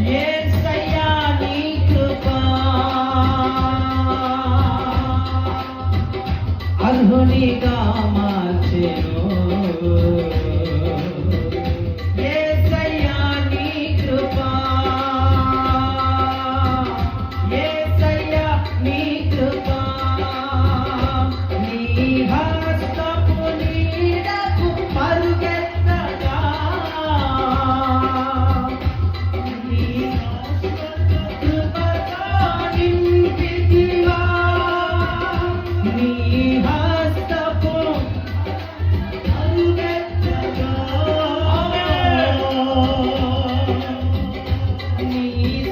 యేసయ్యా నీ కృప అర్హునిగా మార్చెను. యేసయ్యా నీ కృప యేసయ్యా నీ కృప నీ హస్తపు నీడకు పరుగెత్తగా నీ కృపతో నింపితివా నీ హస్తపు పరుగెత్తగా నీ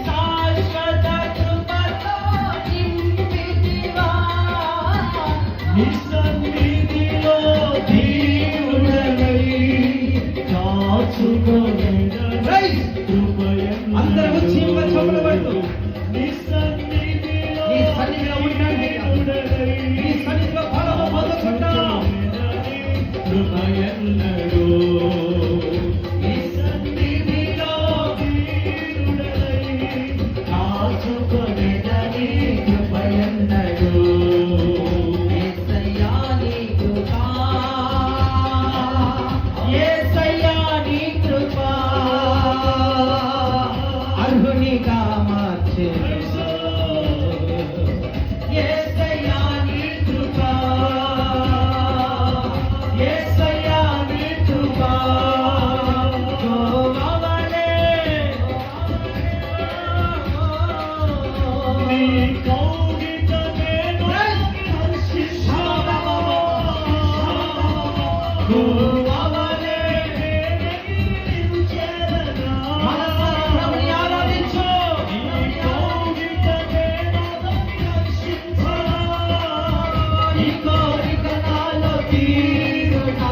శాశ్వత కృపతో నింపితివా నీ సన్నిధిలో దీనుడనై కాచుకొనెదనై కృపయన్నడు. అందరూ చీమల చొప్పులు పడుతూ నీ సన్నిధిలో నీ సన్నిధిలో ఉండండి. నీ సన్నిధిలో ఫలము పొందుకుంటాం. కృపయన్నడు. నీ సన్నిధిలో దీనుడనై కాచుకొనెదనై కృపయన్నడు. యేసయ్యా నీ కృప యేసయ్యా నీ కృప అర్హునిగా మార్చెను. యేసయ్యా నీ కృప యేసయ్యా నీ కృప గోవలే నీ కౌగిట నేను హర్షిస్తాను. గోవలే నేను చేరగా మనసారా ప్రభుని ఆరాధించు. నీ కౌగిట నేను హర్షిస్తాను. ఈ కోరిక నాలో తీరునా